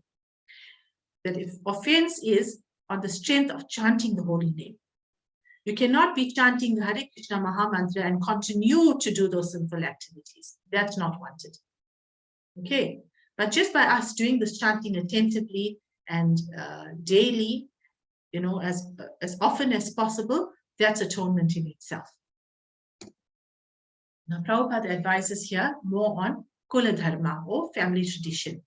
That if offense is on the strength of chanting the holy name. You cannot be chanting the Hare Krishna Maha Mantra and continue to do those sinful activities. That's not wanted. Okay, but just by us doing this chanting attentively and daily, you know, as often as possible, that's atonement in itself. Now, Prabhupada advises here more on Kula Dharma or family tradition.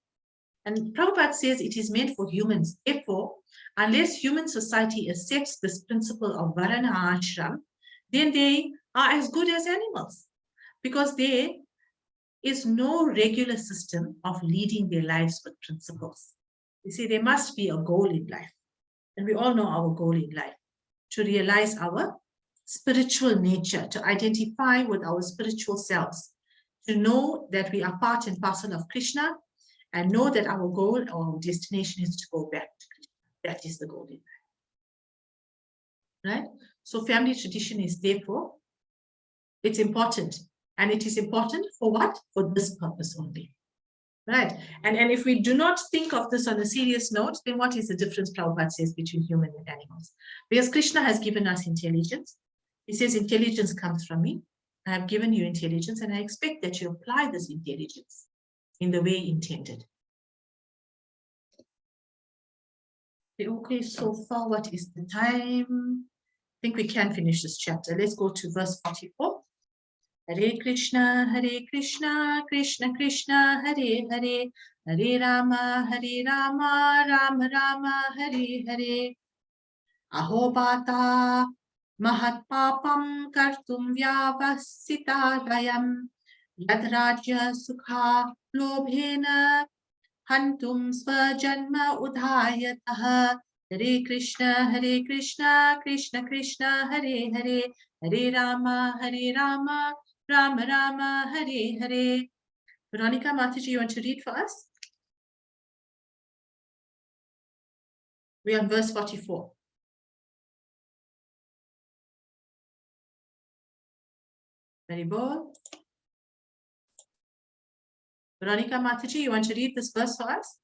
And Prabhupada says it is meant for humans. Therefore, unless human society accepts this principle of Varana Ashram, then they are as good as animals, because there is no regular system of leading their lives with principles. You see, there must be a goal in life. And we all know our goal in life, to realize our spiritual nature, to identify with our spiritual selves, to know that we are part and parcel of Krishna, and know that our goal or our destination is to go back to Krishna. That is the goal in life. Right? So family tradition is therefore, it's important. And it is important for what? For this purpose only. Right? And if we do not think of this on a serious note, then what is the difference, Prabhupada says, between human and animals? Because Krishna has given us intelligence. He says, intelligence comes from me. I have given you intelligence, and I expect that you apply this intelligence in the way intended. Okay, so far, what is the time? I think we can finish this chapter. Let's go to verse 44. Hare Krishna, Krishna Krishna, Hare Hare, Hare Rama, Rama Rama, Hare Hare. Ahobata Mahat Papam Kartum Vyavasita Dayam Yadrajya Sukha Lobhena Hantum Svajanma Udhayataha. Hare Krishna, Krishna Krishna, Hare Hare, Hare Rama, Rama Rama, Hare Hare. Veronica Mataji, you want to read for us? We're on verse 44. Very good. Veronica Mataji, you want to read this verse for us?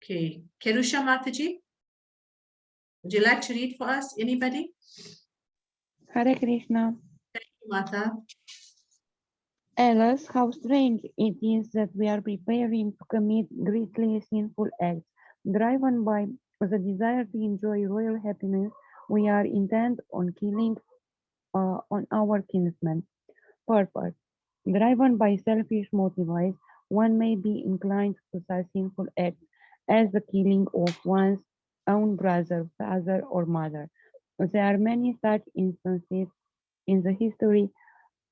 Okay. Kerusha Mataji, would you like to read for us? Anybody? Hare Krishna. Thank you, Mata. Alas, how strange it is that we are preparing to commit greatly sinful acts. Driven by the desire to enjoy royal happiness, we are intent on killing on our kinsmen. Purpose. Driven by selfish motives, one may be inclined to such sinful acts as the killing of one's own brother, father, or mother. There are many such instances in the history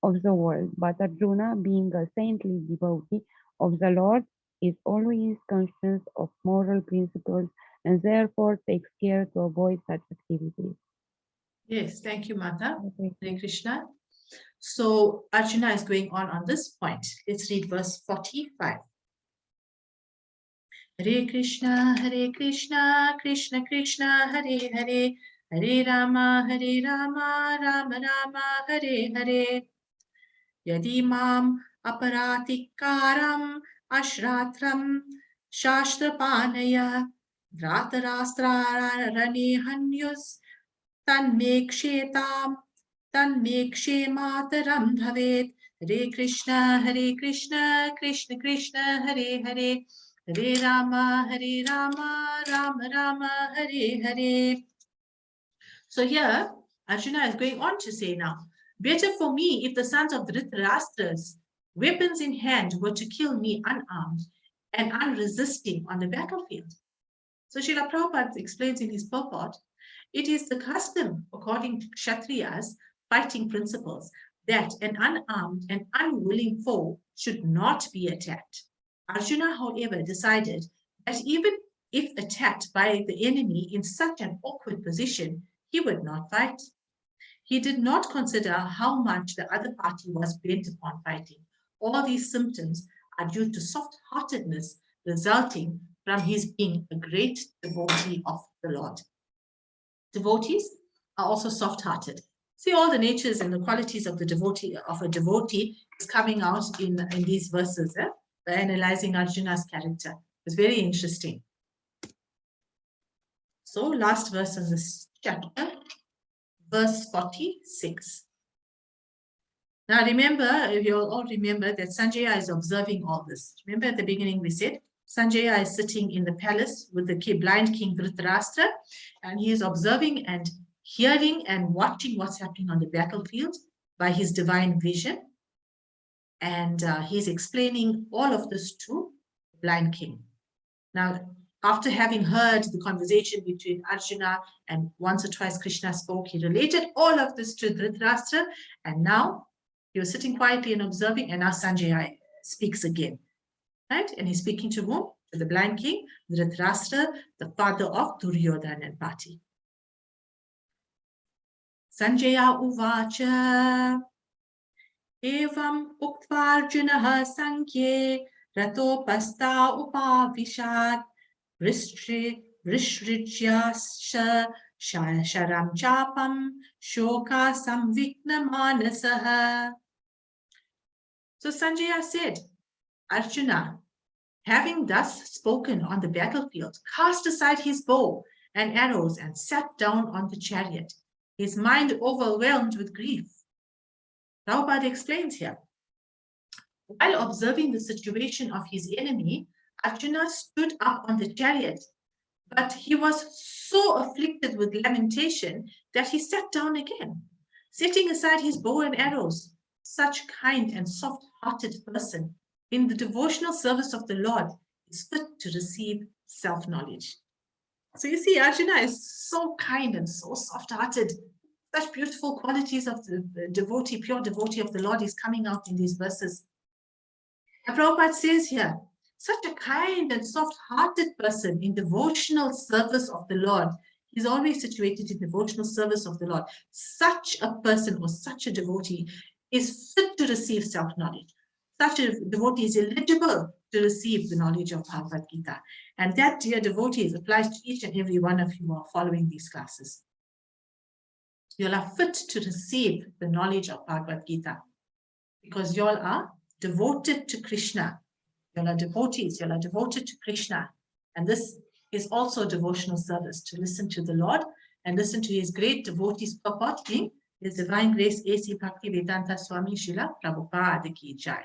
of the world, but Arjuna, being a saintly devotee of the Lord, is always conscious of moral principles and therefore takes care to avoid such activities. Yes, thank you, Mata. Hare Krishna. So Arjuna is going on this point. Let's read verse 45. Hare Krishna, Krishna Krishna, Hare Hare, Hare Rama, Rama Rama, Hare Hare. Yadi mam aparatikaram ashratram shastrapanaya vratarastra hanyus tanmekshetam mataram bhavet. Hare Krishna, Krishna Krishna, Hare Hare, Hare Rama, Rama Rama, Hare Hare. So here, Arjuna is going on to say now, better for me if the sons of Dhritarashtra's, weapons in hand, were to kill me unarmed and unresisting on the battlefield. So Srila Prabhupada explains in his purport, it is the custom, according to Kshatriyas' fighting principles, that an unarmed and unwilling foe should not be attacked. Arjuna, however, decided that even if attacked by the enemy in such an awkward position, he would not fight. He did not consider how much the other party was bent upon fighting. All these symptoms are due to soft-heartedness resulting from his being a great devotee of the Lord. Devotees are also soft-hearted. See, all the natures and the qualities of a devotee is coming out in these verses, by analyzing Arjuna's character. It's very interesting. So, last verse in this chapter, verse 46. Now remember, you all remember that Sanjaya is observing all this. Remember at the beginning we said, Sanjaya is sitting in the palace with the blind king Dhritarashtra, and he is observing and hearing and watching what's happening on the battlefield by his divine vision. And he's explaining all of this to the blind king. Now, after having heard the conversation between Arjuna and once or twice Krishna spoke, he related all of this to Dhritarashtra, and now he was sitting quietly and observing, and now Sanjaya speaks again, right? And he's speaking to whom? To the blind king, Dhritarashtra, the father of Duryodhana and Pati. Sanjaya uvacha evam uktvarjunaha sankhye ratopasta upavishat Vrishrijyasya sharam chapam shoka samvikna manasaha. So Sanjaya said, Arjuna, having thus spoken on the battlefield, cast aside his bow and arrows and sat down on the chariot, his mind overwhelmed with grief. Prabhupada explains here. While observing the situation of his enemy, Arjuna stood up on the chariot, but he was so afflicted with lamentation that he sat down again, setting aside his bow and arrows. Such kind and soft-hearted person in the devotional service of the Lord is fit to receive self-knowledge. So you see, Arjuna is so kind and so soft-hearted. Such beautiful qualities of the devotee, pure devotee of the Lord is coming out in these verses. And Prabhupada says here, such a kind and soft-hearted person in devotional service of the Lord. He's always situated in devotional service of the Lord. Such a person or such a devotee is fit to receive self-knowledge. Such a devotee is eligible to receive the knowledge of Bhagavad Gita. And that, dear devotees, applies to each and every one of you who are following these classes. You are fit to receive the knowledge of Bhagavad Gita because you all are devoted to Krishna. You all are devotees, you all are devoted to Krishna. And this is also devotional service, to listen to the Lord and listen to his great devotees purport, being His Divine Grace A.C. Bhaktivedanta Swami Srila Prabhupada Ki Jai.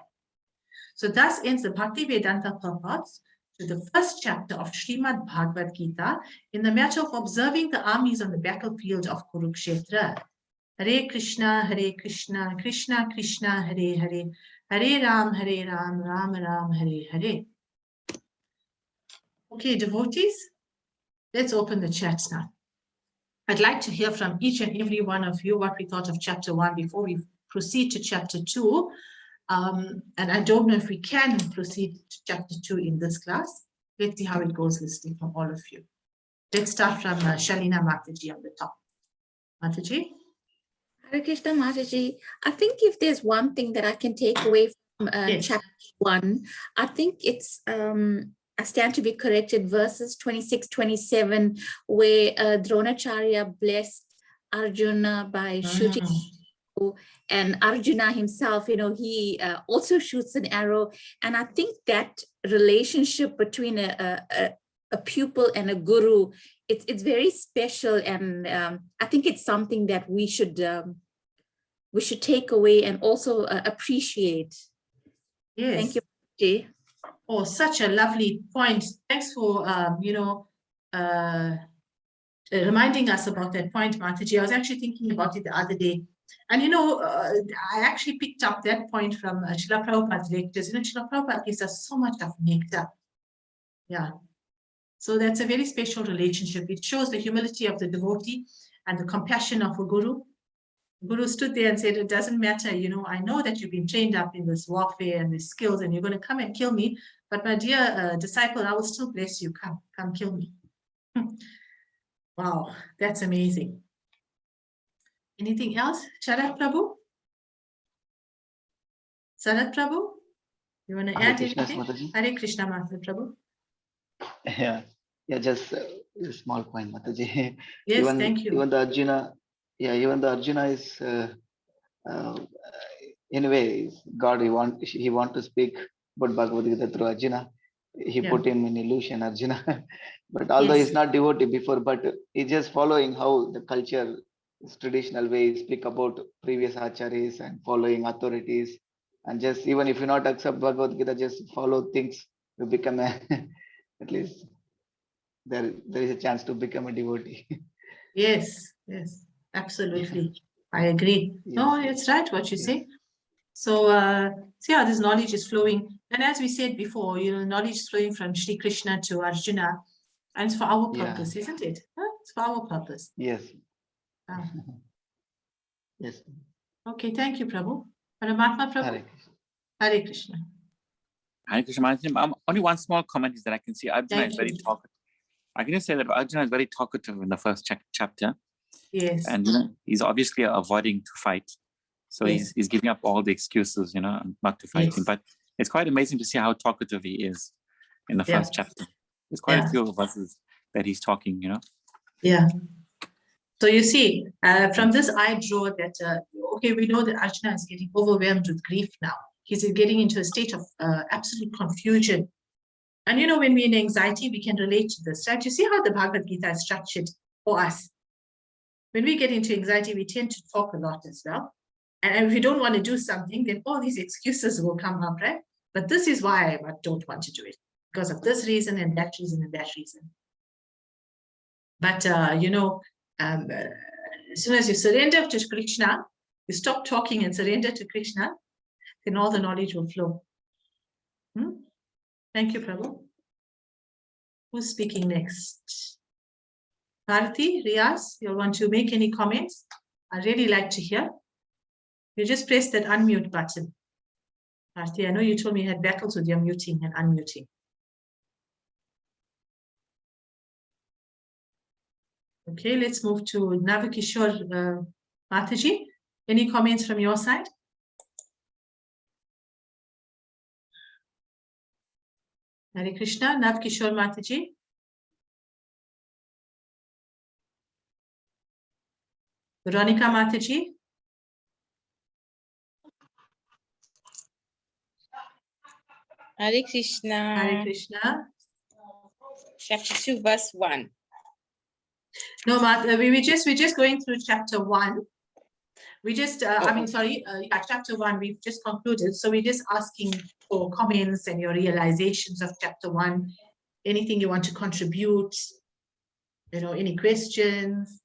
So thus ends the Bhaktivedanta purports to the first chapter of Srimad Bhagavad Gita in the matter of observing the armies on the battlefield of Kurukshetra. Hare Krishna, Krishna Krishna, Hare Hare, Hare Ram, Ram Ram, Hare Hare. Okay, devotees, let's open the chat now. I'd like to hear from each and every one of you what we thought of chapter 1 before we proceed to chapter 2. And I don't know if we can proceed to chapter 2 in this class. Let's see how it goes listening from all of you. Let's start from Shalina Mataji on the top. Mataji? Hare Krishna Mataji, I think if there's one thing that I can take away from Yes. chapter 1, I think it's, I stand to be corrected, verses 26, 27, where Dronacharya blessed Arjuna by shooting, and Arjuna himself, he also shoots an arrow. And I think that relationship between a pupil and a guru, it's very special, and I think it's something that we should take away and also appreciate. Yes. Thank you, Jay. Oh, such a lovely point. Thanks for reminding us about that point, Mataji. I was actually thinking about it the other day. And I actually picked up that point from Srila Prabhupada's lectures. Srila Prabhupada gives us so much of nectar. Yeah. So that's a very special relationship. It shows the humility of the devotee and the compassion of a guru. Guru stood there and said, it doesn't matter, I know that you've been trained up in this warfare and these skills and you're going to come and kill me. But my dear disciple, I will still bless you. Come kill me. Wow, that's amazing. Anything else? Sharat Prabhu? Sarat Prabhu? You want to add anything? Hare Krishna, Master Prabhu. Yeah, just a small point, Mataji. Yes, thank you. Even the Arjuna, is anyway, God, he want to speak about Bhagavad Gita through Arjuna. He put him in illusion, Arjuna. But although he's not devotee before, but he's just following how the culture, traditional way, speak about previous acharyas and following authorities. And just even if you not accept Bhagavad Gita, just follow things, you become a at least there is a chance to become a devotee. Yes, absolutely. I agree. No, it's right what you say. So see how this knowledge is flowing. And as we said before, knowledge is flowing from Shri Krishna to Arjuna. And it's for our purpose, isn't it? It's for our purpose. Yes. Yes. Okay, thank you, Prabhu. Paramatma Prabhu. Hare Krishna. Hare Krishna. Only one small comment is that I can see Arjuna is very talkative. I can just say that Arjuna is very talkative in the first chapter. Yes. And he's obviously avoiding to fight. So he's giving up all the excuses, not to fight him. But it's quite amazing to see how talkative he is in the first chapter. There's quite a few verses that he's talking, Yeah. So you see, from this I draw that, okay, we know that Arjuna is getting overwhelmed with grief now. He's getting into a state of absolute confusion. And when we're in anxiety, we can relate to this, right? You see how the Bhagavad Gita is structured for us. When we get into anxiety, we tend to talk a lot as well. And if we don't want to do something, then all these excuses will come up, right? But this is why I don't want to do it, because of this reason and that reason and that reason. But, as soon as you surrender to Krishna, you stop talking and surrender to Krishna, then all the knowledge will flow. Thank you, Prabhu. Who's speaking next? Bharati, Riaz, you want to make any comments? I'd really like to hear. You just press that unmute button. Bharati, I know you told me you had battles with your muting and unmuting. Okay, let's move to Navakishore Mataji. Any comments from your side? Hare Krishna, Navakishore Mataji. Veronica Mataji. Hare Krishna. Hare Krishna. Chapter 2, verse 1. No, we're just going through chapter 1. We just, chapter 1, we've just concluded. So we're just asking for comments and your realizations of chapter 1. Anything you want to contribute, any questions,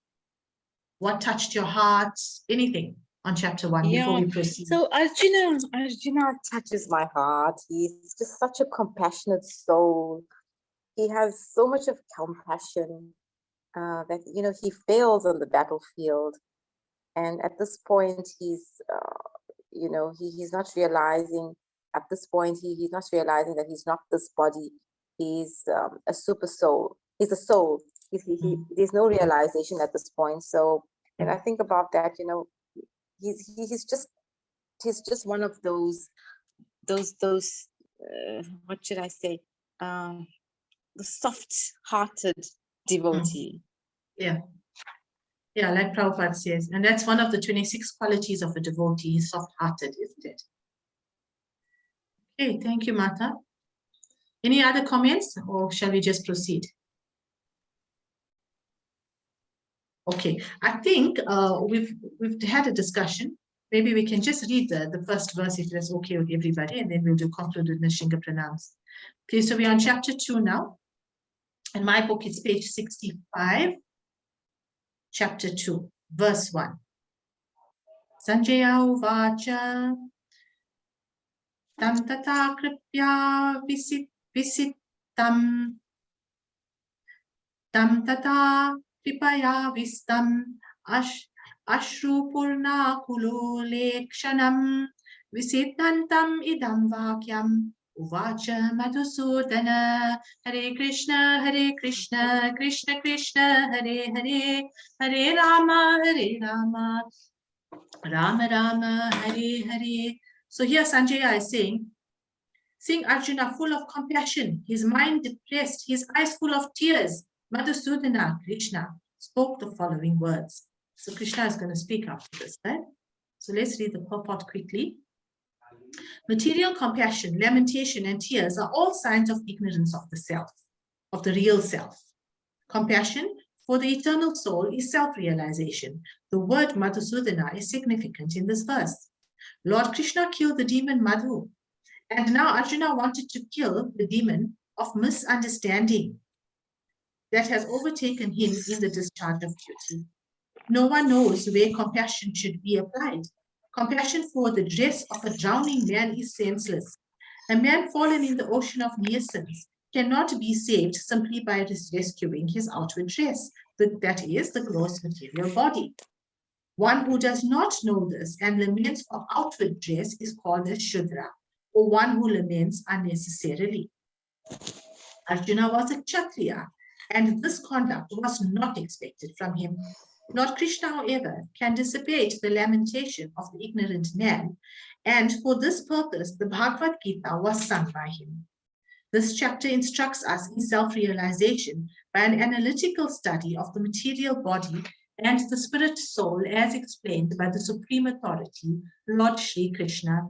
what touched your heart, anything on chapter 1 before we proceed. So Arjuna touches my heart. He's just such a compassionate soul. He has so much of compassion that, he fails on the battlefield. And at this point, he's not realizing, at this point, he's not realizing that he's not this body. He's a super soul. He's a soul. There's no realization at this point. So, and I think about that, he's just one of those what should I say? The soft-hearted devotee. Yeah, like Prabhupada says, and that's one of the 26 qualities of a devotee, soft-hearted, isn't it? Okay, thank you, Mata. Any other comments, or shall we just proceed? Okay, I think we've had a discussion. Maybe we can just read the first verse if that's okay with everybody, and then we'll conclude with Nishinga Pranams. Okay, so we're on chapter 2 now. In my book, it's page 65, chapter 2, verse 1. Sanjaya uvacha tam tata kripya visittam Tam tata kripaya vistam ashru purna kulo lekshanam visitantam idam vakyam uvacha madhusudana. Hare Krishna, Krishna Krishna, Hare Hare, Hare Rama, Rama Rama, Hare Hare. So here Sanjaya is saying, seeing Arjuna full of compassion, his mind depressed, his eyes full of tears, Madhusudana, Krishna, spoke the following words. So Krishna is going to speak after this, right? So let's read the purport quickly. Material compassion, lamentation, and tears are all signs of ignorance of the self, of the real self. Compassion for the eternal soul is self-realization. The word Madhusudana is significant in this verse. Lord Krishna killed the demon Madhu, and now Arjuna wanted to kill the demon of misunderstanding that has overtaken him in the discharge of duty. No one knows where compassion should be applied. Compassion for the dress of a drowning man is senseless. A man fallen in the ocean of mere sins cannot be saved simply by rescuing his outward dress, that is, the gross material body. One who does not know this and laments for outward dress is called a Shudra, or one who laments unnecessarily. Arjuna was a Kshatriya, and this conduct was not expected from him. Lord Krishna, however, can dissipate the lamentation of the ignorant man, and for this purpose, the Bhagavad Gita was sung by him. This chapter instructs us in self-realization by an analytical study of the material body and the spirit soul as explained by the Supreme Authority, Lord Shri Krishna.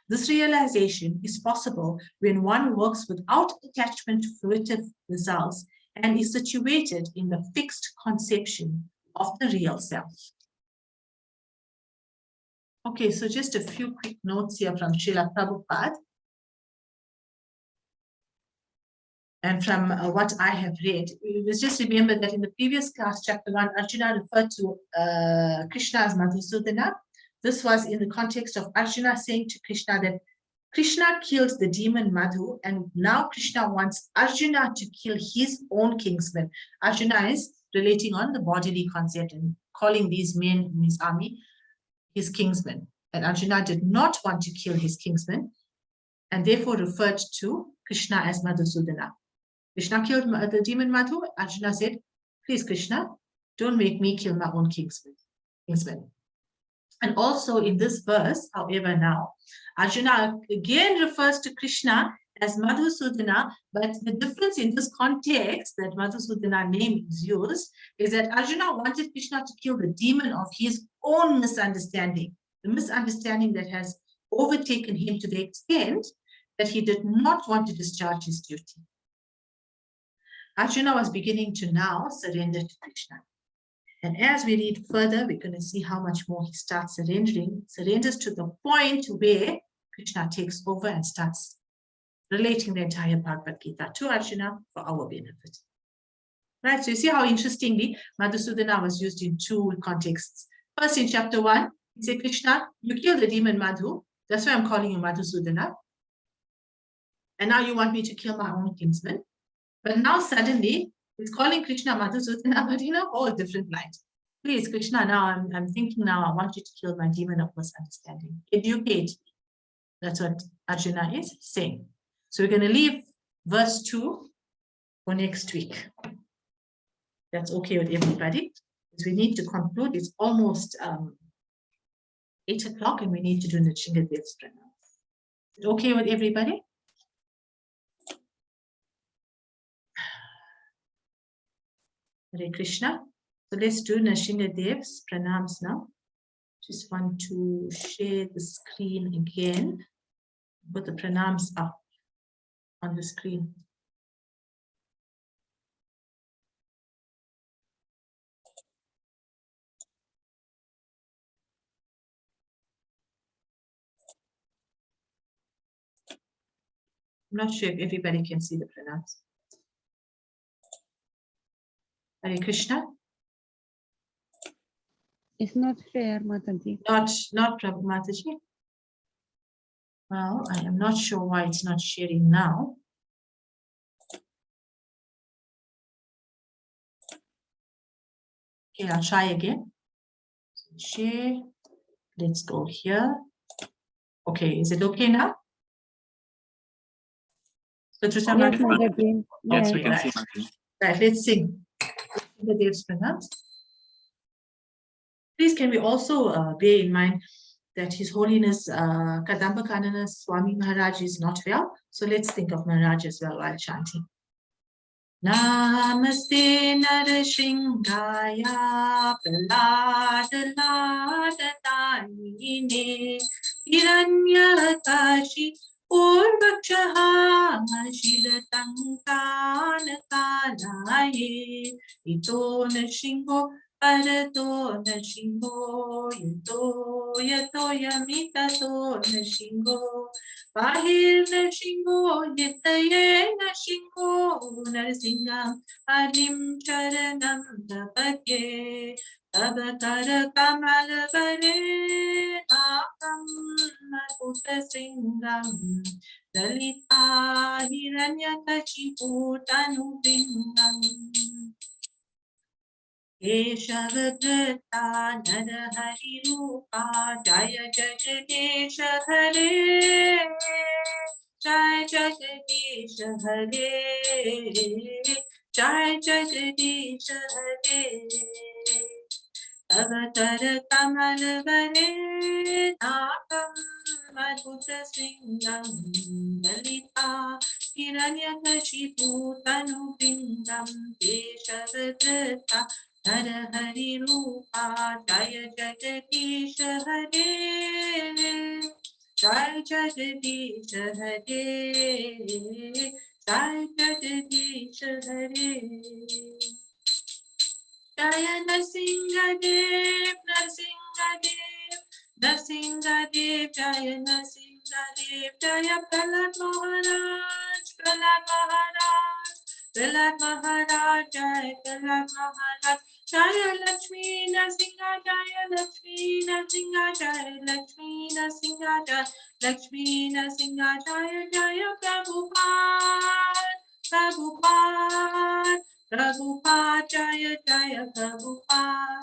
This realization is possible when one works without attachment to fruitive results and is situated in the fixed conception of the real self. Okay, so just a few quick notes here from Srila Prabhupada. And from what I have read, let's just remember that in the previous class, chapter 1, Arjuna referred to Krishna as Madhusudana. This was in the context of Arjuna saying to Krishna that Krishna killed the demon Madhu, and now Krishna wants Arjuna to kill his own kinsman. Arjuna is relating on the bodily concept and calling these men in his army his kinsmen. And Arjuna did not want to kill his kinsman, and therefore referred to Krishna as Madhusudana. Krishna killed the demon Madhu. Arjuna said, please, Krishna, don't make me kill my own kinsman. And also in this verse, however, now, Arjuna again refers to Krishna as Madhusudana, but the difference in this context that Madhusudana name is used is that Arjuna wanted Krishna to kill the demon of his own misunderstanding, the misunderstanding that has overtaken him to the extent that he did not want to discharge his duty. Arjuna was beginning to now surrender to Krishna. And as we read further, we're going to see how much more he starts surrenders to the point where Krishna takes over and starts relating the entire Bhagavad Gita to Arjuna for our benefit. Right, so you see how interestingly Madhusudana was used in two contexts. First, in chapter 1, he said, Krishna, you killed the demon Madhu. That's why I'm calling you Madhusudana. And now you want me to kill my own kinsman. But now suddenly, he's calling Krishna Madhusudana, but in a whole different light. Please, Krishna, now I'm thinking now, I want you to kill my demon of misunderstanding. Educate. That's what Arjuna is saying. So we're going to leave verse 2 for next week. That's okay with everybody. Because we need to conclude. It's almost 8 o'clock and we need to do the Chingadev's pranam. Is it okay with everybody? Hare Krishna. So let's do Nrsingadev's pranams now. Just want to share the screen again. Put the pranams up on the screen. I'm not sure if everybody can see the pranams. Hare Krishna. It's not fair, Mataji. Not Prabhu Mataji. Well, I am not sure why it's not sharing now. Okay, I'll try again. Share. Let's go here. Okay, is it okay now? Yes, Mataji. Yes, Yes. we can right. see Mataji. Right, let's sing. The Dev's pranams. Please, can we also bear in mind that His Holiness Kadamba Kanana Swami Maharaj is not well? So let's think of Maharaj as well while chanting. Namaste Narashingaya Praladaladatayine Hiranyakashi Purvakshaha Shilatankanakalaye Ito Nashingo Parato Nashingo Yato Yamitato Nashingo Bahir Nashingo Yitaye Nashingo Narsingam Adim Charanam Tapake Tabakara Kamal Vare Akam Makuta Singam Dalita Hiranyakachipu Tanu Bingam Keshavadrita Narahari Rupa Jaya Jagadesha Hare Jai Jagadesha Hare Jai Jagadesha Hare Avatar Kamal Vare Nakam Madhuta Singam Dalita Hiranyakashipu Tanu Bingam Keshavadrita Narahari Rupa Jaya Jagadesha Hare Jai Jagadesha Hare Jai Jagadesha Hare Jaya Nrsingadev Nrsingadev Nrsingadev Jaya Nrsingadev Jaya Prahlad Maharaj Prahlad Maharaj Prahlad Maharaj Jaya Prahlad Maharaj Jaya Lakshmi Nrsinga Jaya Lakshmi Nrsinga Jaya Lakshmi Nrsinga Jaya Lakshmi Nrsinga Jaya Jaya Prabhupada Prabhupada Prabhupada Jaya Jaya Prabhupada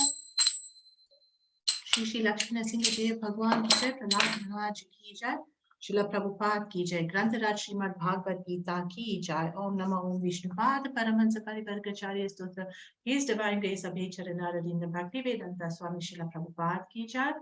Shri Lakshmi Nrsinga Dev Bhagwan ki jai, Prahlad Maharaj ki jai, Srila Prabhupada ki jai, Grantaraj Srimad Bhagavad Gita ki jai, Om Namah Om Vishnupad Paramahansa Parivargacharya Stotra, His Divine Grace Abhay Charanaravinda Bhaktivedanta Swami Srila Prabhupada ki jai,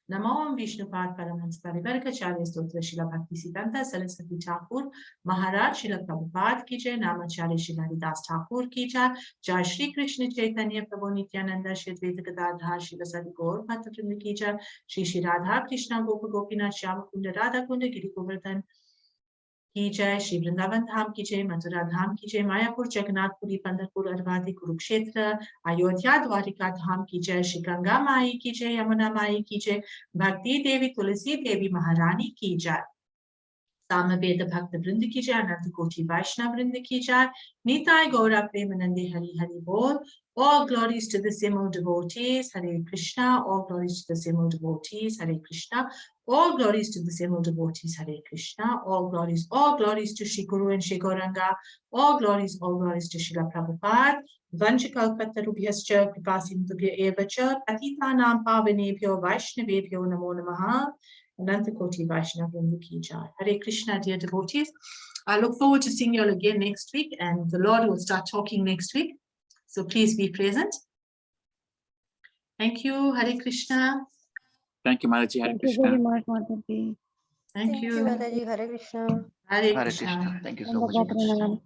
Namo Om Vishnupad Paramahansa Parivargacharya Stotra Srila Bhaktisiddhanta Saraswati Thakur Maharaj Srila Prabhupada ki jai, Namacharya Srila Haridas Thakur ki jai, Jai Shri Krishna Chaitanya Prabhu Nityananda Shri Advaita Gadadhar Shri Vasadi Gaur Bhatta Vrinda ki jai, Shri Shri Radha Krishna Gopa Gopinath Shyama Kunda Radha Kunda Giri Govardhan की जय, श्री वृंदावन धाम की जय, मथुरा धाम की जय, मायापुर जगन्नाथपुरी पंढरपुर अरवादी कुरुक्षेत्र अयोध्या द्वारिका धाम की जय, श्री गंगा माई की जय, यमुना माई की जय, भक्ति देवी तुलसी देवी महारानी की जय, सामवेद भक्त वृंद की जय, अनंत कोटि वैष्णव वृंद की जय, नीताय गौरा प्रेमानंदे हरि हरि बोल. All glories to the simul devotees, Hare Krishna. All glories to the simul devotees, Hare Krishna. All glories to the simul devotees, Hare Krishna. All glories to Shri Guru and Shri Gauranga. All glories to Srila Prabhupada. Vanchakalpatarubhyascha kripasindubhya evacha patitanam pavanebhyo vaishnavebhyo namo namaha. Ananta Koti Vaishnav Vrinda ki jai. Hare Krishna, dear devotees. I look forward to seeing you all again next week, and the Lord will start talking next week. So please be present. Thank you. Hare Krishna. Thank you, Mataji. Hare Thank you Krishna. very much, Mataji. Thank you. Mataji. Hare Krishna. Hare Hare Krishna. Krishna. Thank you so much. Namaskar.